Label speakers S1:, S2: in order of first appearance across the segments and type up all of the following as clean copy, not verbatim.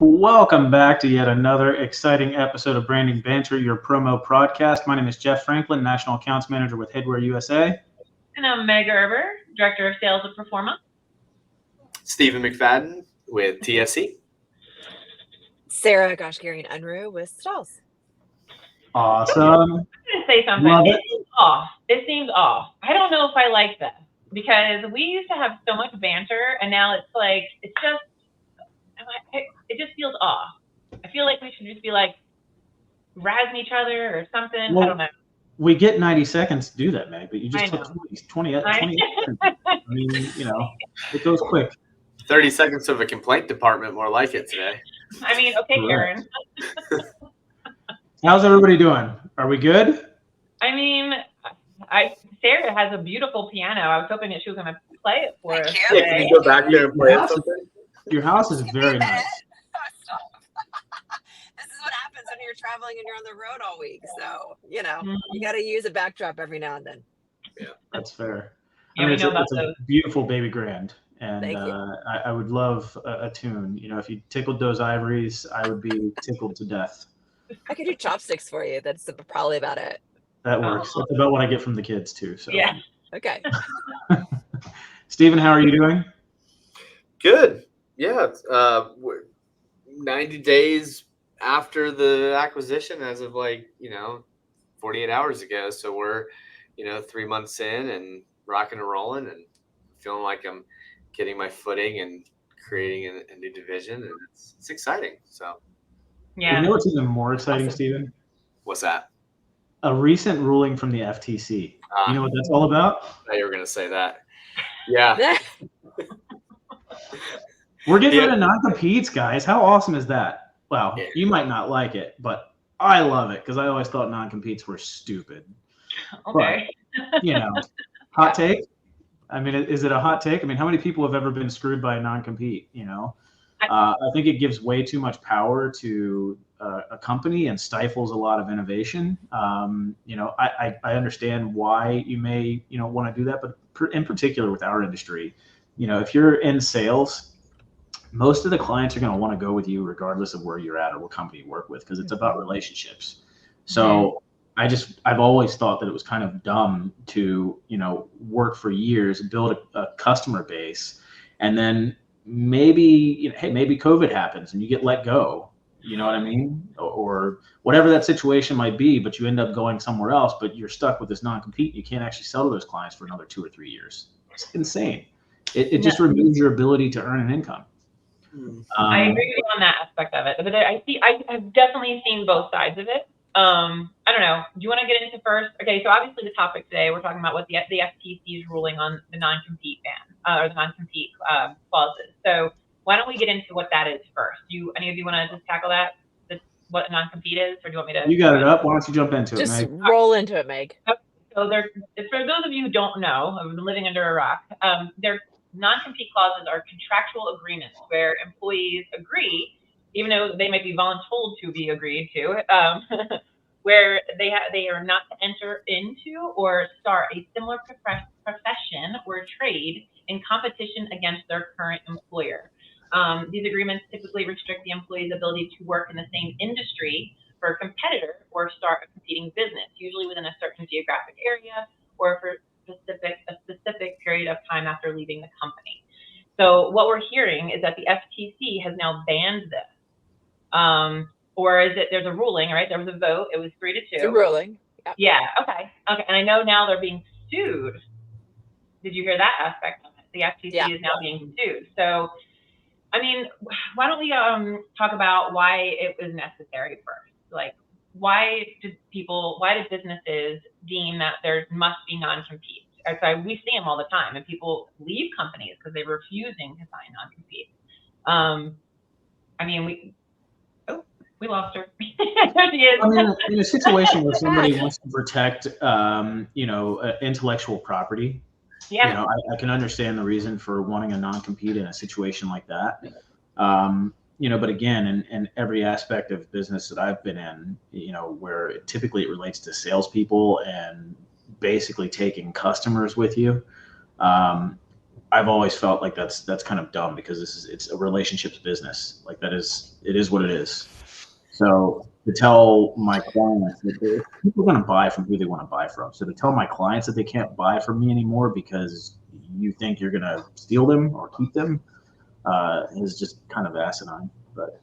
S1: Welcome back to yet another exciting episode of Branding Banter, your promo podcast. My name is Jeff Franklin, National Accounts Manager with Headwear USA.
S2: And I'm Meg Erber, Director of Sales at Performa.
S3: Stephen McFadden with TSC.
S4: Sarah Goshgarian Unruh with Stalls.
S1: Awesome.
S2: I'm going to say something.
S1: Love
S2: it seems off. It seems off. I don't know if I like that because we used to have so much banter, and now it's like it just feels off. I feel like we should just be like razzing each other or something.
S1: Well,
S2: I don't know.
S1: We get 90 seconds to do that, Meg, but you just took 20
S2: I
S1: seconds. I mean, it goes quick.
S3: 30 seconds of a complaint department, more like it today.
S2: I mean, okay, Karen.
S1: How's everybody doing? Are we good?
S2: I mean, Sarah has a beautiful piano. I was hoping that she was going to play it for us.
S3: Yeah, can you go back there and play it something?
S1: Your house is very nice.
S4: This is what happens when you're traveling and you're on the road all week. So, you got to use a backdrop every now and then.
S1: Yeah, that's fair.
S2: Yeah,
S1: it's a beautiful baby grand. And I would love a tune. If you tickled those ivories, I would be tickled to death.
S4: I could do chopsticks for you. That's probably about it.
S1: That works. That's about what I get from the kids too. So
S2: yeah.
S4: Okay.
S1: Stephen, how are you doing?
S3: Good. Yeah. We're 90 days after the acquisition as of 48 hours ago. So we're, 3 months in and rocking and rolling and feeling like I'm getting my footing and creating a new division. And it's exciting. So.
S2: Yeah.
S1: You know what's even more exciting, Stephen?
S3: What's that?
S1: A recent ruling from the FTC. You know what that's all about?
S3: I thought you were going to say that. Yeah.
S1: We're getting rid of non-competes, guys. How awesome is that? Well, you might not like it, but I love it because I always thought non-competes were stupid.
S2: Okay.
S1: But, hot take? I mean, is it a hot take? I mean, how many people have ever been screwed by a non-compete, I think it gives way too much power to a company and stifles a lot of innovation. I understand why you may, want to do that, but in particular with our industry, if you're in sales, most of the clients are going to want to go with you regardless of where you're at or what company you work with, because it's about relationships. So I've always thought that it was kind of dumb to, work for years, build a customer base, and then maybe COVID happens and you get let go, you know what I mean? Or whatever that situation might be, but you end up going somewhere else, but you're stuck with this non-compete. You can't actually sell to those clients for another 2 or 3 years. It's insane. It just removes your ability to earn an income.
S2: I agree with you on that aspect of it, but I've definitely seen both sides of it. I don't know. Do you want to get into first? Okay, so obviously the topic today, we're talking about what the FTC's ruling on the non-compete ban or the non-compete clauses. So why don't we get into what that is first? Any of you want to just tackle that? What a non-compete is, or do you want me to?
S1: You got it up. Why don't you jump into it, Meg?
S4: Just roll into it, Meg.
S2: So for those of you who don't know, I've been living under a rock. Their non-compete clauses are contractual agreements where employees agree, even though they might be voluntold to be agreed to, where they are not to enter into or start a similar profession or trade in competition against their current employer. These agreements typically restrict the employee's ability to work in the same industry for a competitor or start a competing business, usually within a certain geographic area or for a specific period of time after leaving the company. So what we're hearing is that the FTC has now banned this. Or is it, there's a ruling, right? There was a vote. It was 3-2.
S4: It's a ruling. Yep.
S2: Yeah. Okay. And I know now they're being sued. Did you hear that aspect of it? The FTC is now being sued. So, I mean, why don't we talk about why it was necessary first? Like, why did businesses deem that there must be non-compete? So we see them all the time, and people leave companies because they're refusing to sign non-compete. I mean, we lost her. There she is.
S1: I mean, in a situation where somebody wants to protect, intellectual property, I can understand the reason for wanting a non-compete in a situation like that. But again, in every aspect of business that I've been in, where typically it relates to salespeople and basically taking customers with you, I've always felt like that's kind of dumb, because it's a relationships business. Like it is what it is. So to tell my clients that people are going to buy from who they want to buy from. So to tell my clients that they can't buy from me anymore because you think you're going to steal them or keep them is just kind of asinine. But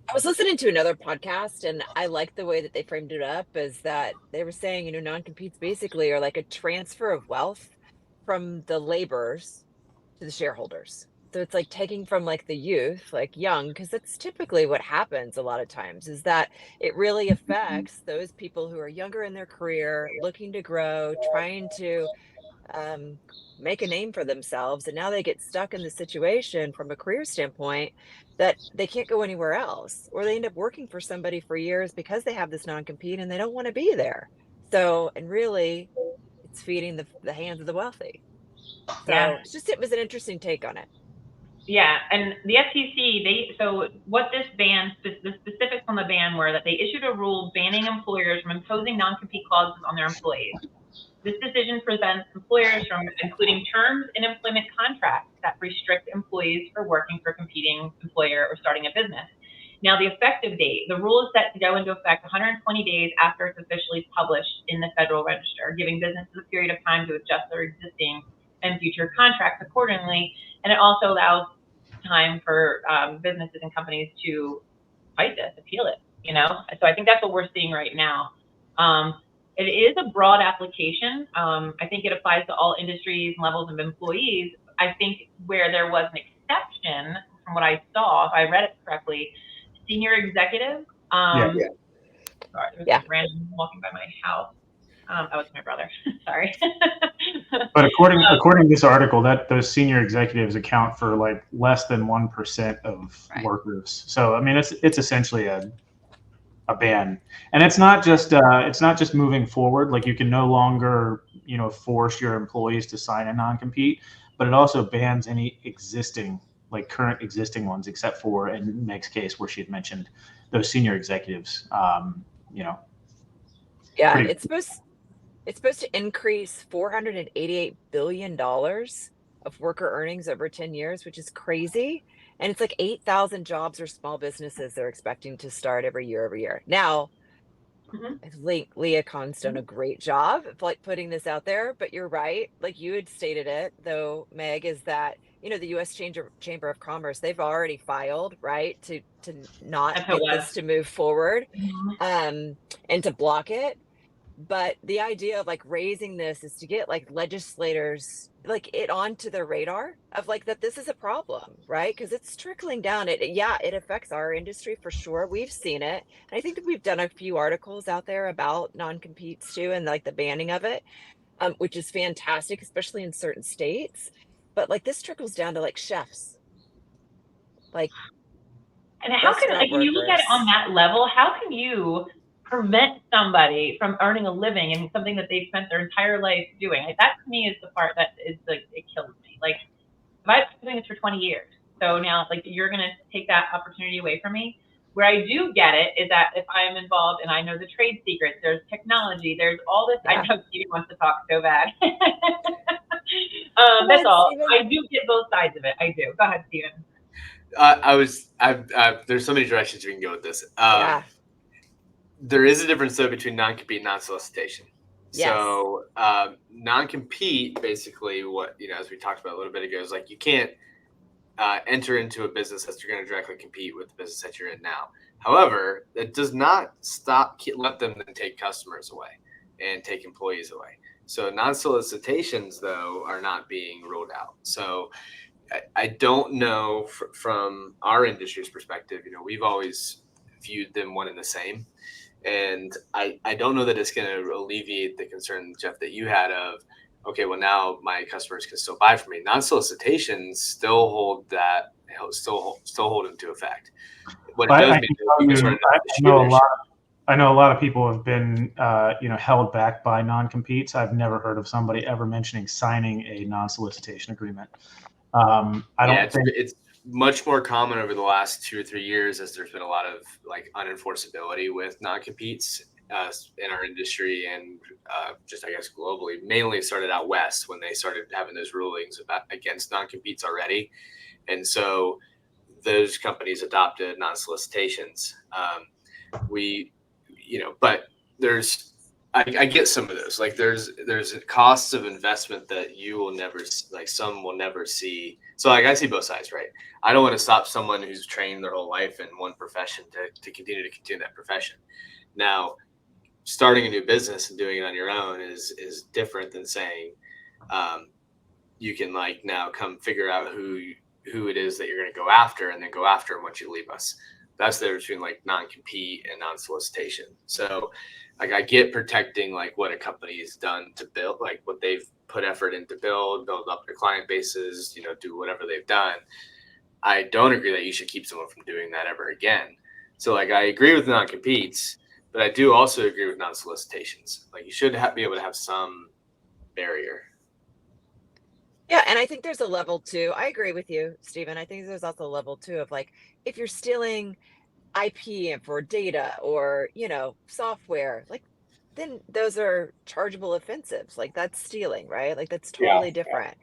S4: I was listening to another podcast, and I like the way that they framed it up, is that they were saying, non-competes basically are like a transfer of wealth from the laborers to the shareholders. So it's like taking from like the youth, like young, because that's typically what happens a lot of times, is that it really affects those people who are younger in their career, looking to grow, trying to make a name for themselves, and now they get stuck in the situation from a career standpoint that they can't go anywhere else, or they end up working for somebody for years because they have this non-compete and they don't want to be there. So, and really it's feeding the hands of the wealthy. So it was an interesting take on it.
S2: Yeah, and the FTC, so what this ban, the specifics on the ban were that they issued a rule banning employers from imposing non-compete clauses on their employees. This decision prevents employers from including terms in employment contracts that restrict employees for working for a competing employer or starting a business. Now, the effective date, the rule is set to go into effect 120 days after it's officially published in the Federal Register, giving businesses a period of time to adjust their existing and future contracts accordingly. And it also allows time for businesses and companies to fight this, appeal it, So I think that's what we're seeing right now. It is a broad application. I think it applies to all industries and levels of employees. I think where there was an exception, from what I saw, if I read it correctly, senior executives. Sorry, there's a random walking by my house. That was my brother. Sorry.
S1: But according to this article, that those senior executives account for like less than 1% of workers. So I mean, it's essentially a ban, and it's not just moving forward. Like you can no longer force your employees to sign a non-compete, but it also bans any current existing ones, except for in Meg's case where she had mentioned those senior executives.
S4: It's supposed to increase $488 billion of worker earnings over 10 years, which is crazy. And it's like 8,000 jobs or small businesses they're expecting to start every year. Now, I think Leah Khan's done a great job of like putting this out there, but you're right. Like you had stated it, though, Meg, is that, the U.S. Chamber of Commerce, they've already filed, right, to not get this to move forward and to block it. But the idea of like raising this is to get like legislators like it onto their radar of like that this is a problem, right? Because it's trickling down. It affects our industry for sure. We've seen it. And I think that we've done a few articles out there about non-competes too, and like the banning of it, which is fantastic, especially in certain states. But like this trickles down to like chefs. Like,
S2: and how can you look at it on that level? How can you prevent somebody from earning a living in something that they've spent their entire life doing? Like, that to me is the part that is like, it kills me. Like, if I've been doing this for 20 years, so now like you're gonna take that opportunity away from me. Where I do get it is that if I'm involved and I know the trade secrets, there's technology, there's all this. I know Steven wants to talk so bad. That's all. Steven. I do get both sides of it. I do. Go ahead, Steven.
S3: There's so many directions we can go with this. There is a difference though between non-compete and non-solicitation. Yes. So non-compete, basically, what as we talked about a little bit ago, is like you can't enter into a business that you're going to directly compete with the business that you're in now. However, that does not let them then take customers away and take employees away. So non-solicitations though are not being ruled out. So I don't know from our industry's perspective, we've always viewed them one and the same. And I don't know that it's going to alleviate the concern, Jeff, that you had of, okay, well, now my customers can still buy from me. Non-solicitations still hold into effect. What it does mean
S1: I know a lot of people have been, held back by non-competes. I've never heard of somebody ever mentioning signing a non-solicitation agreement.
S3: It's much more common over the last 2 or 3 years as there's been a lot of like unenforceability with non-competes. in our industry and just I guess globally. Mainly started out west when they started having those rulings against non-competes already, and so those companies adopted non-solicitations. But I get some of those. Like there's costs of investment that you will never some will never see. So like I see both sides, right? I don't want to stop someone who's trained their whole life in one profession to continue that profession. Now, starting a new business and doing it on your own is different than saying you can like now come figure out who it is that you're going to go after and then go after them once you leave us. That's the difference between like non-compete and non-solicitation. So like I get protecting like what a company has done to build, like what they've put effort into build up their client bases, do whatever they've done. I don't agree that you should keep someone from doing that ever again. So like I agree with non-competes, but I do also agree with non-solicitations. Like you should be able to have some barrier.
S4: Yeah, and I think there's a level too. I agree with you, Stephen. I think there's also a level too of like if you're stealing IP and for data or software, like then those are chargeable offensives. Like that's stealing, right? Like that's totally different.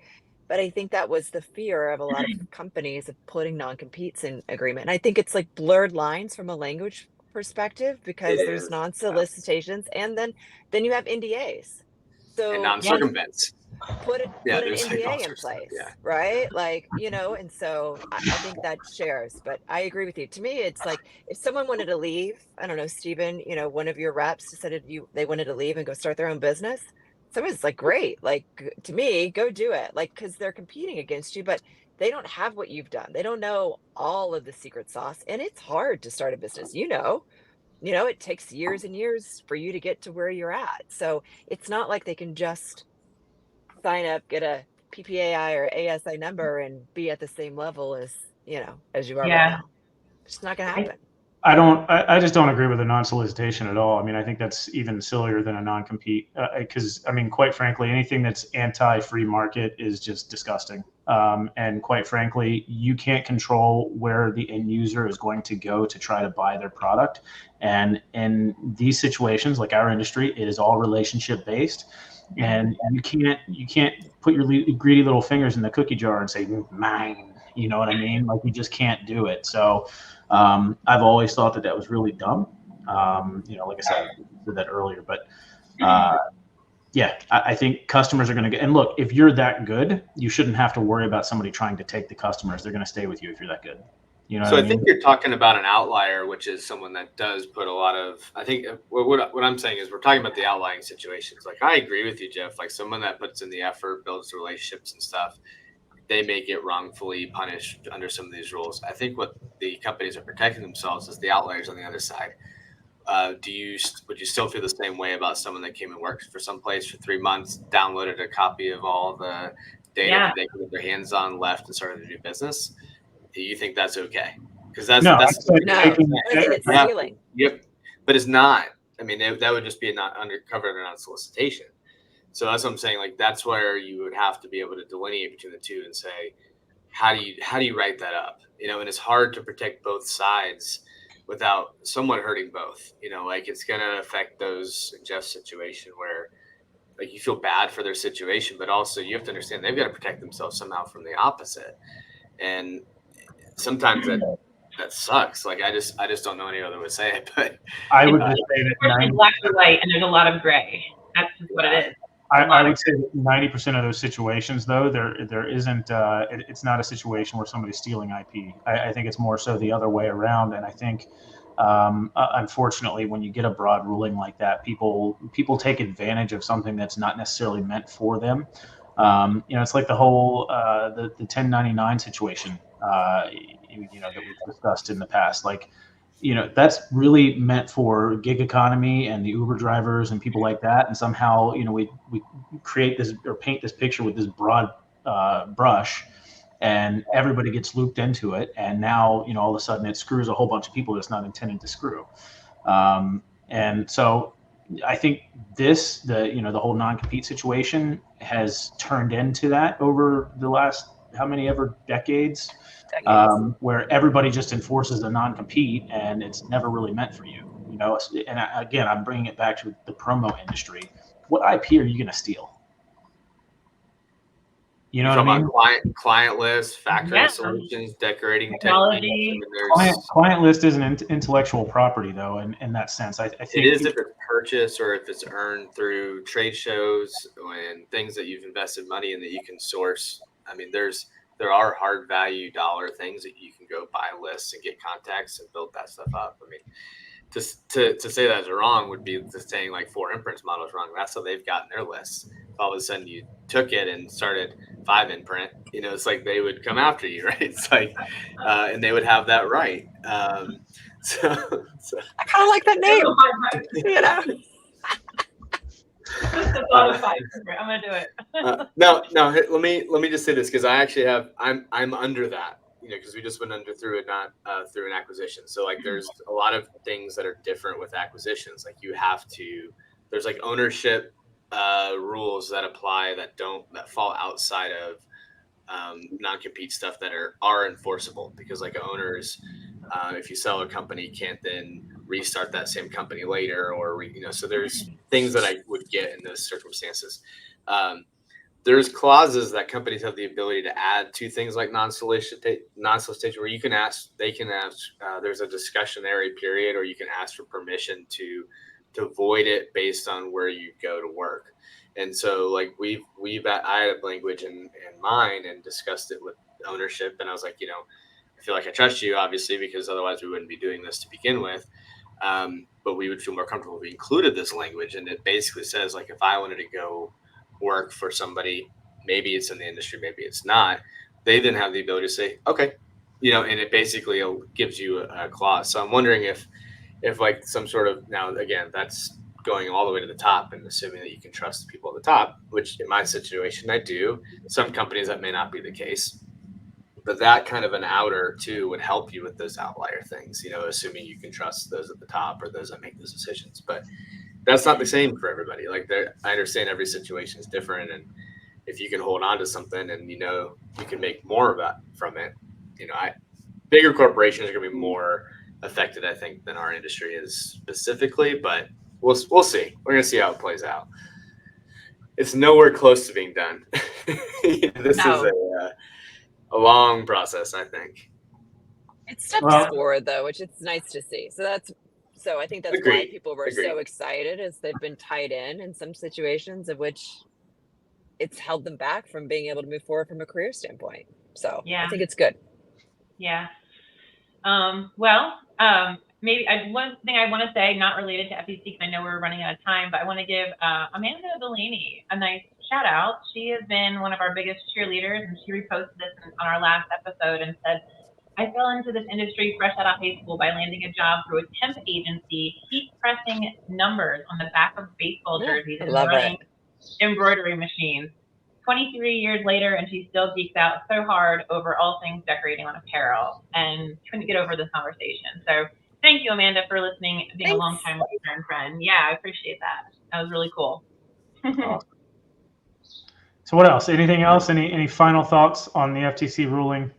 S4: But I think that was the fear of a lot of companies of putting non-competes in agreement. And I think it's like blurred lines from a language perspective because there's non-solicitations and then you have NDAs. So
S3: and non-circumvents.
S4: Put an NDA in place, right? Like, and so I think that shares, but I agree with you. To me, it's like if someone wanted to leave, I don't know, Stephen, one of your reps decided they wanted to leave and go start their own business. Someone's like, great, like to me, go do it. Like, cause they're competing against you, but they don't have what you've done. They don't know all of the secret sauce. And it's hard to start a business, it takes years and years for you to get to where you're at. So it's not like they can just sign up, get a PPAI or ASI number and be at the same level as you are right now. It's not going to happen.
S1: I just don't agree with a non-solicitation at all. I mean, I think that's even sillier than a non-compete because I mean, quite frankly, anything that's anti-free market is just disgusting. And quite frankly, you can't control where the end user is going to go to try to buy their product. And in these situations, like our industry, it is all relationship based. And you can't put your greedy little fingers in the cookie jar and say mine. You know what I mean? Like you just can't do it. So I've always thought that was really dumb. Like I said, I said that earlier, but I think customers are going to get. And look, if you're that good, you shouldn't have to worry about somebody trying to take the customers. They're going to stay with you if you're that good.
S3: So I think you're talking about an outlier, which is someone that does put a lot of, I think what I'm saying is we're talking about the outlying situations. Like I agree with you, Jeff, like someone that puts in the effort, builds the relationships and stuff, they may get wrongfully punished under some of these rules. I think what the companies are protecting themselves is the outliers on the other side. Would you still feel the same way about someone that came and worked for some place for 3 months, downloaded a copy of all the data that they could get their hands on, left and started a new business? Do you think that's okay? Because that's
S4: it's stealing.
S3: Yep, but it's not. I mean, that would just be not covered under non-solicitation. So that's what I'm saying. Like that's where you would have to be able to delineate between the two and say, how do you write that up? And it's hard to protect both sides without someone hurting both. Like it's gonna affect those in Jeff's situation where like you feel bad for their situation, but also you have to understand they've got to protect themselves somehow from the opposite. And sometimes that sucks. Like I just don't know any other way to say it, but
S1: I would just say that
S2: black or white, and there's a lot of gray. That's just what it is.
S1: I would say that 90% of those situations, though, there isn't. It's not a situation where somebody's stealing IP. I think it's more so the other way around, and I think. Unfortunately, when you get a broad ruling like that, people take advantage of something that's not necessarily meant for them. It's like the whole the 1099 situation that we've discussed in the past. Like, that's really meant for gig economy and the Uber drivers and people like that. And somehow, we create this or paint this picture with this broad brush. And everybody gets looped into it, and now all of a sudden it screws a whole bunch of people that's not intended to screw. And so I think the whole non-compete situation has turned into that over the last how many ever decades. Where everybody just enforces a non-compete, and it's never really meant for you. know, and again, I'm bringing it back to the promo industry. What IP are you going to steal? You know what I mean?
S3: Client list, factory solutions, decorating
S2: technology.
S1: Client list isn't intellectual property, though, in that sense. I think
S3: it is if it's purchased or if it's earned through trade shows and things that you've invested money in that you can source. I mean, there are hard value dollar things that you can go buy lists and get contacts and build that stuff up. I mean, to say that's wrong would be just saying like 4 imprints model is wrong. That's how they've gotten their lists. If all of a sudden you took it and started 5 imprint, it's like they would come after you, right? It's like, and they would have that right. So
S4: I kind of like that name.
S2: I'm gonna do it.
S3: No. Let me just say this because I actually I'm under that. Because we just went through an acquisition. So like, there's a lot of things that are different with acquisitions. Like there's like ownership rules that apply that fall outside of non-compete stuff that are enforceable, because like owners, if you sell a company, can't then restart that same company later, or so there's things that I would get in those circumstances. There's clauses that companies have the ability to add to things like non-solicitation, where you can ask, there's a discussionary period, or you can ask for permission to void it based on where you go to work. And so like I had language in mine and discussed it with ownership. And I was like, I feel like I trust you, obviously, because otherwise we wouldn't be doing this to begin with. But we would feel more comfortable if we included this language. And it basically says, like, if I wanted to go work for somebody, maybe it's in the industry, maybe it's not, they then have the ability to say, okay, and it basically gives you a clause. So I'm wondering if like some sort of, now again, that's going all the way to the top and assuming that you can trust the people at the top, which in my situation I do. Some companies that may not be the case, but that kind of an outer too would help you with those outlier things, assuming you can trust those at the top or those that make those decisions. But that's not the same for everybody. Like, I understand every situation is different, and if you can hold on to something and you can make more from it, bigger corporations are going to be more affected, I think, than our industry is specifically. But we'll see. We're going to see how it plays out. It's nowhere close to being done. This is a long process, I think.
S4: It's steps forward, though, which it's nice to see. So I think that's why people were so excited, is they've been tied in some situations of which it's held them back from being able to move forward from a career standpoint. So I think it's good.
S2: Yeah. Maybe one thing I want to say, not related to FTC, because I know we're running out of time, but I want to give Amanda Delaney a nice shout out. She has been one of our biggest cheerleaders, and she reposted this on our last episode and said, I fell into this industry fresh out of high school by landing a job through a temp agency, heat pressing numbers on the back of baseball jerseys and running embroidery machines. 23 years later, and she still geeks out so hard over all things decorating on apparel, and couldn't get over this conversation. So thank you, Amanda, for listening, being a long-time listener and friend. Yeah, I appreciate that. That was really cool.
S1: So what else? Anything else? Any final thoughts on the FTC ruling?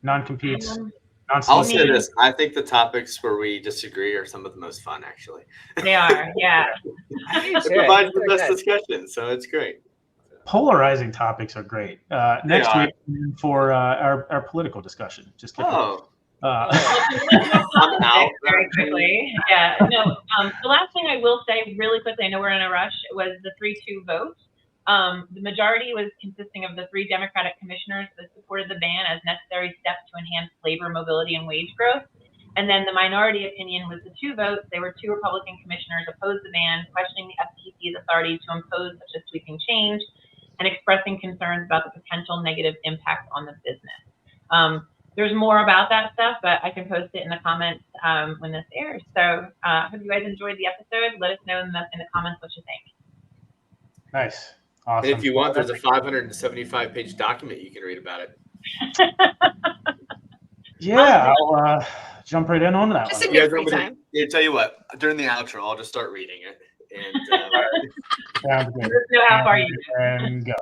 S1: Non-competes?
S3: I'll say this. I think the topics where we disagree are some of the most fun, actually.
S2: They are, yeah.
S3: It provides the best discussion, so it's great.
S1: Polarizing topics are great. Next week for our political discussion. Just kidding.
S2: I'm out very quickly. Yeah. No. The last thing I will say really quickly, I know we're in a rush, was the 3-2 vote. The majority was consisting of the 3 Democratic commissioners that supported the ban as necessary steps to enhance labor mobility and wage growth. And then the minority opinion was the 2 votes. There were 2 Republican commissioners opposed the ban, questioning the FTC's authority to impose such a sweeping change and expressing concerns about the potential negative impact on the business. There's more about that stuff, but I can post it in the comments when this airs. So I hope you guys enjoyed the episode. Let us know in the comments what you think.
S1: Nice. Awesome.
S3: And if you want, there's a 575-page document you can read about it.
S1: Yeah, I'll jump right in on that
S4: Just
S1: one.
S3: Yeah, tell you what, during the outro, I'll just start reading it. And
S1: Sounds good.
S2: Let us know how far you
S1: and go.